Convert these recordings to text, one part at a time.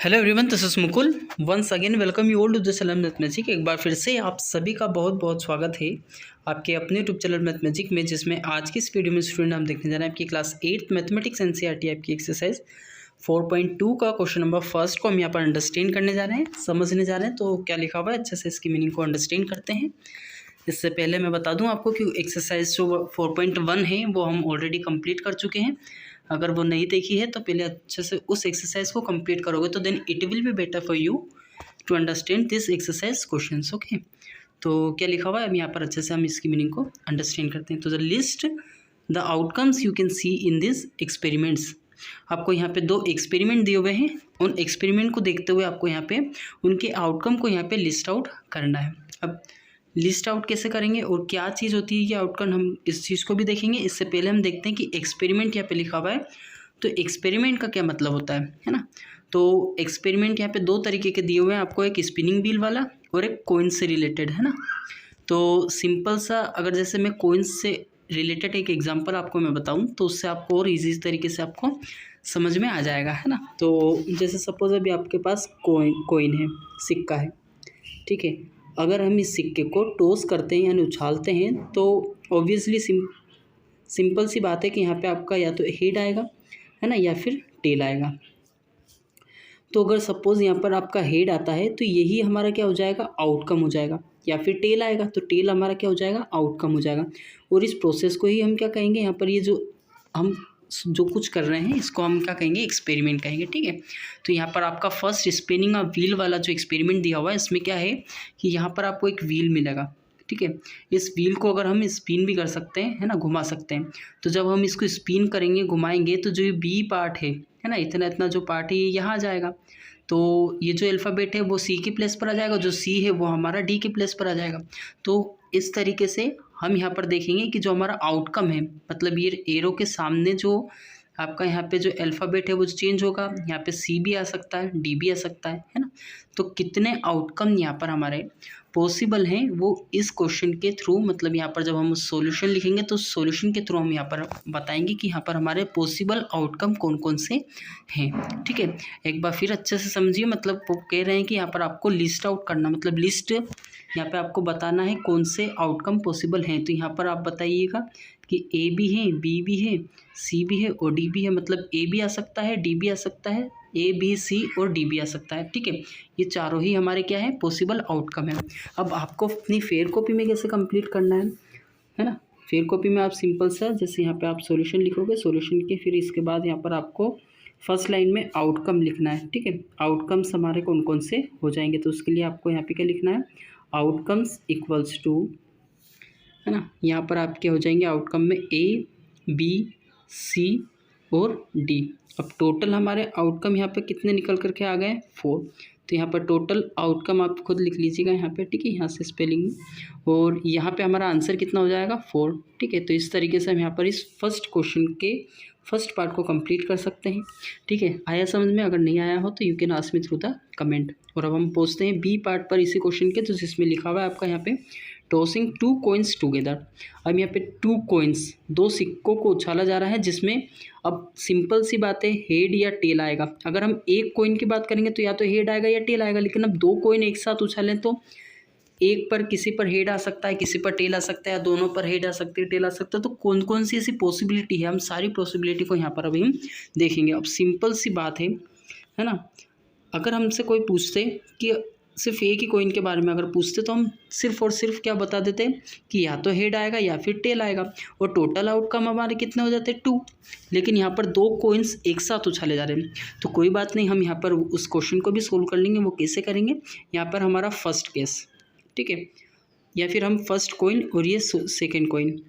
Hello everyone, this is Mukul. Once again welcome you all to the channel mathematic. एक बार फिर से आप सभी का बहुत बहुत स्वागत है आपके अपने यूट्यूब चैनल मैथमेटिक में, जिसमें आज की इस वीडियो में स्टूडेंट हम देखने जा रहे हैं आपकी क्लास 8th मैथमेटिक्स एनसीईआरटी आपकी एक्सरसाइज 4.2 का क्वेश्चन नंबर फर्स्ट को हम यहाँ पर अंडरस्टैंड करने जा रहे हैं, समझने जा रहे हैं। तो क्या लिखा हुआ है अच्छे से इसकी मीनिंग को अंडरस्टैंड करते हैं। इससे पहले मैं बता दूं आपको कि एक्सरसाइज जो 4.1 है वो हम ऑलरेडी कंप्लीट कर चुके हैं। अगर वो नहीं देखी है तो पहले अच्छे से उस एक्सरसाइज को कंप्लीट करोगे तो then it will be better for you to understand this exercise questions. Okay, तो क्या लिखा हुआ है अब यहाँ पर अच्छे से हम इसकी मीनिंग को अंडरस्टैंड करते हैं। तो the list the outcomes you can see in this experiments. आपको यहाँ पे दो एक्सपेरिमेंट दिए हुए हैं, उन एक्सपेरिमेंट को देखते हुए आपको यहाँ पे उनके आउटकम को यहाँ पे लिस्ट आउट करना है। अब लिस्ट आउट कैसे करेंगे और क्या चीज़ होती है कि आउटकम, हम इस चीज़ को भी देखेंगे। इससे पहले हम देखते हैं कि एक्सपेरिमेंट यहाँ पे लिखा हुआ है, तो एक्सपेरिमेंट का क्या मतलब होता है ना। तो एक्सपेरिमेंट यहाँ पे दो तरीके के दिए हुए हैं आपको, एक स्पिनिंग व्हील वाला और एक कॉइन से रिलेटेड, है ना। तो सिंपल सा, अगर जैसे मैं कॉइन से रिलेटेड एक एग्जांपल आपको मैं बताऊं तो उससे आपको और ईजी तरीके से आपको समझ में आ जाएगा, है ना। तो जैसे सपोज अभी आपके पास कॉइन है, सिक्का है, ठीक है। अगर हम इस सिक्के को टॉस करते हैं यानी उछालते हैं तो ऑब्वियसली सिंपल सी बात है कि यहाँ पे आपका या तो हेड आएगा, है ना, या फिर टेल आएगा। तो अगर सपोज़ यहाँ पर आपका हेड आता है तो यही हमारा क्या हो जाएगा, आउटकम हो जाएगा। या फिर टेल आएगा तो टेल हमारा क्या हो जाएगा, आउटकम हो जाएगा। और इस प्रोसेस को ही हम क्या कहेंगे, यहाँ पर ये जो कुछ कर रहे हैं इसको हम क्या कहेंगे, एक्सपेरिमेंट कहेंगे, ठीक है। तो यहाँ पर आपका फर्स्ट स्पिनिंग व्हील वाला जो एक्सपेरिमेंट दिया हुआ है, इसमें क्या है कि यहाँ पर आपको एक व्हील मिलेगा, ठीक है। इस व्हील को अगर हम स्पिन भी कर सकते हैं, है ना, घुमा सकते हैं। तो जब हम इसको स्पिन करेंगे, घुमाएंगे, तो जो ये बी पार्ट है ना, इतना इतना जो पार्ट है ये यहाँ आ जाएगा। तो ये जो अल्फ़ाबेट है वो सी की प्लेस पर आ जाएगा, जो सी है वो हमारा डी की प्लेस पर आ जाएगा। तो इस तरीके से हम यहाँ पर देखेंगे कि जो हमारा आउटकम है, मतलब ये एरो के सामने जो आपका यहाँ पे जो अल्फ़ाबेट है वो चेंज होगा। यहाँ पे सी भी आ सकता है, डी भी आ सकता है ना। तो कितने आउटकम यहाँ पर हमारे पॉसिबल हैं वो इस क्वेश्चन के थ्रू, मतलब यहाँ पर जब हम सॉल्यूशन लिखेंगे तो सॉल्यूशन के थ्रू हम यहाँ पर बताएंगे कि यहाँ पर हमारे पॉसिबल आउटकम कौन कौन से हैं, ठीक है। एक बार फिर अच्छे से समझिए, मतलब वो कह रहे हैं कि यहाँ पर आपको लिस्ट आउट करना, मतलब लिस्ट यहाँ पे आपको बताना है कौन से आउटकम पॉसिबल हैं। तो यहाँ पर आप बताइएगा कि ए भी है, बी भी है, सी भी है और डी भी है। मतलब ए भी आ सकता है, डी भी आ सकता है, ए बी सी और डी भी आ सकता है, ठीक है। ये चारों ही हमारे क्या है, पॉसिबल आउटकम है। अब आपको अपनी फेयर कॉपी में कैसे कंप्लीट करना है ना। फेयर कॉपी में आप सिंपल सा, जैसे यहाँ पे आप सॉल्यूशन लिखोगे, सॉल्यूशन के फिर इसके बाद यहाँ पर आपको फर्स्ट लाइन में आउटकम लिखना है, ठीक है। आउटकम्स हमारे कौन कौन से हो जाएंगे, तो उसके लिए आपको यहाँ पे क्या लिखना है, आउटकम्स इक्वल्स टू, है ना। यहाँ पर आपके हो जाएंगे आउटकम में ए बी सी और डी। अब टोटल हमारे आउटकम यहाँ पे कितने निकल करके आ गए, 4। तो यहाँ पर टोटल आउटकम आप खुद लिख लीजिएगा यहाँ पे, ठीक है, यहाँ से स्पेलिंग में। और यहाँ पे हमारा आंसर कितना हो जाएगा, 4, ठीक है। तो इस तरीके से हम यहाँ पर इस फर्स्ट क्वेश्चन के फर्स्ट पार्ट को कंप्लीट कर सकते हैं, ठीक है। आया समझ में? अगर नहीं आया हो तो you can ask me through the comment. और अब हम पहुँचते हैं बी पार्ट पर इसी क्वेश्चन के, तो जिसमें लिखा हुआ है आपका यहाँ पे टॉसिंग 2 कॉइन्स टुगेदर। अब यहाँ पे 2 कॉइन्स, 2 सिक्कों को उछाला जा रहा है, जिसमें अब सिंपल सी बात है, हेड या टेल आएगा। अगर हम एक कॉइन की बात करेंगे तो या तो हेड आएगा या टेल आएगा, लेकिन अब 2 कॉइन एक साथ उछालें तो एक पर किसी पर हेड आ सकता है, किसी पर टेल आ सकता है, या दोनों पर हेड आ सकती है, टेल आ सकता है। तो कौन कौन सी ऐसी पॉसिबिलिटी है, हम सारी पॉसिबिलिटी को यहाँ पर अभी हम देखेंगे। अब सिंपल सी बात है ना। अगर हमसे कोई पूछते कि सिर्फ एक ही कॉइन के बारे में अगर पूछते तो हम सिर्फ और सिर्फ क्या बता देते कि या तो हेड आएगा या फिर टेल आएगा, और टोटल आउटकम हमारे कितने हो जाते हैं, 2। लेकिन यहाँ पर 2 कॉइन्स एक साथ उछाले जा रहे हैं, तो कोई बात नहीं, हम यहाँ पर उस क्वेश्चन को भी सोल्व कर लेंगे। वो कैसे करेंगे, यहाँ पर हमारा फर्स्ट केस, ठीक है, या फिर हम फर्स्ट कॉइन और ये सेकेंड कॉइन,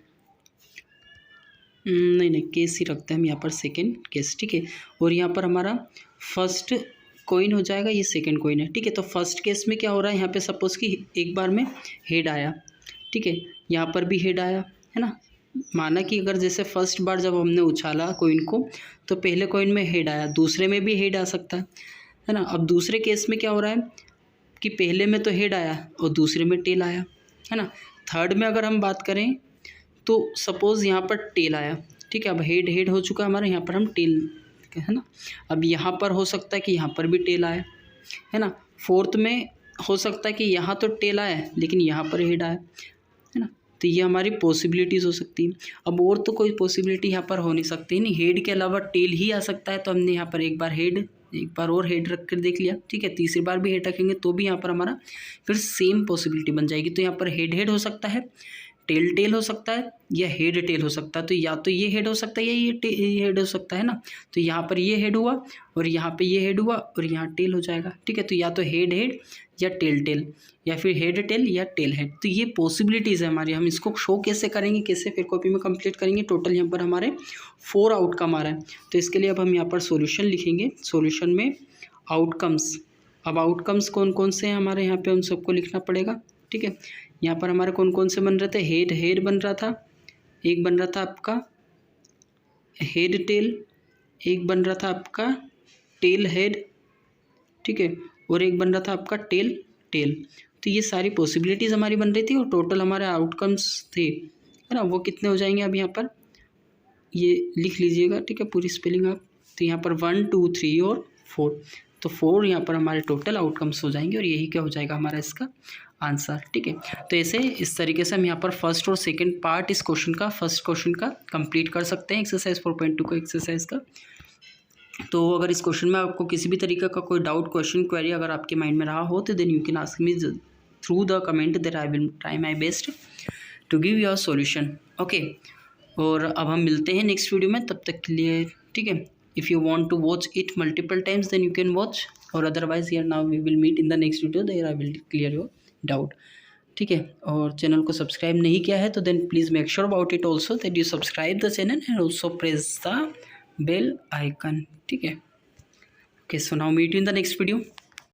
नहीं केस ही रखते हैं हम यहाँ पर, सेकेंड केस, ठीक है। और यहाँ पर हमारा फर्स्ट कॉइन हो जाएगा, ये सेकंड कॉइन है, ठीक है। तो फर्स्ट केस में क्या हो रहा है, यहाँ पे सपोज़ कि एक बार में हेड आया, ठीक है, यहाँ पर भी हेड आया, है ना। माना कि अगर जैसे फर्स्ट बार जब हमने उछाला कॉइन को तो पहले कॉइन में हेड आया, दूसरे में भी हेड आ सकता है ना। अब दूसरे केस में क्या हो रहा है कि पहले में तो हेड आया और दूसरे में टेल आया, है ना। थर्ड में अगर हम बात करें तो सपोज़ यहाँ पर टेल आया, ठीक है। अब हेड हो चुका हमारा, यहाँ पर हम टेल के, है ना। अब यहाँ पर हो सकता है कि यहाँ पर भी टेल आए, है ना। फोर्थ में हो सकता है कि यहाँ तो टेल आए लेकिन यहाँ पर हेड आए, है ना। तो ये हमारी पॉसिबिलिटीज़ हो सकती है। अब और तो कोई पॉसिबिलिटी यहाँ पर हो नहीं सकती, नहीं, हेड के अलावा टेल ही आ सकता है। तो हमने यहाँ पर एक बार और हेड रख कर देख लिया, ठीक है। तीसरी बार भी हेड रखेंगे तो भी यहाँ पर हमारा फिर सेम पॉसिबिलिटी बन जाएगी। तो यहाँ पर हेड हो सकता है, टेल हो सकता है, या हेड टेल हो सकता है। तो या तो ये हेड हो सकता है या ये हेड हो सकता है ना। तो यहाँ पर ये हेड हुआ और यहाँ पे ये हेड हुआ और यहाँ टेल हो जाएगा, ठीक है। तो या तो हेड या टेल या फिर हेड टेल या टेल हेड। तो ये पॉसिबिलिटीज़ है हमारी। हम इसको शो कैसे करेंगे, कैसे फिर कॉपी में कंप्लीट करेंगे। टोटल यहाँ पर हमारे 4 आउटकम आ रहा है। तो इसके लिए अब हम यहाँ पर सॉल्यूशन लिखेंगे। सॉल्यूशन में आउटकम्स, अब आउटकम्स कौन कौन से हैं हमारे यहाँ पे, उन सबको लिखना पड़ेगा, ठीक है। यहाँ पर हमारे कौन कौन से बन रहे थे, हेड बन रहा था, एक बन रहा था आपका हेड टेल, एक बन रहा था आपका टेल हेड, ठीक है, और एक बन रहा था आपका टेल। तो ये सारी पॉसिबिलिटीज़ हमारी बन रही थी और टोटल हमारे आउटकम्स थे, है ना। वो कितने हो जाएंगे, अब यहाँ पर ये लिख लीजिएगा, ठीक है, पूरी स्पेलिंग आप। तो यहाँ पर 1 2 3 और 4, तो 4 यहाँ पर हमारे टोटल आउटकम्स हो जाएंगे और यही क्या हो जाएगा हमारा इसका आंसर, ठीक है। तो ऐसे इस तरीके से हम यहाँ पर फर्स्ट और सेकंड पार्ट इस क्वेश्चन का, फर्स्ट क्वेश्चन का कंप्लीट कर सकते हैं, एक्सरसाइज 4.2 का एक्सरसाइज का। तो अगर इस क्वेश्चन में आपको किसी भी तरीके का कोई डाउट, क्वेश्चन, क्वेरी अगर आपके माइंड में रहा हो तो then you can ask me through the comment, that I will try my best to give your solution, okay. और अब हम मिलते हैं नेक्स्ट वीडियो में, तब तक के लिए, ठीक है। If you want to watch it multiple times then you can watch, और otherwise here now we will meet in the next video, there I will clear your doubt, ठीक है। और चैनल को सब्सक्राइब नहीं किया है तो then please make sure about it also that you subscribe the channel and also press the bell icon, ठीक है। Okay, so now meet you in the next video.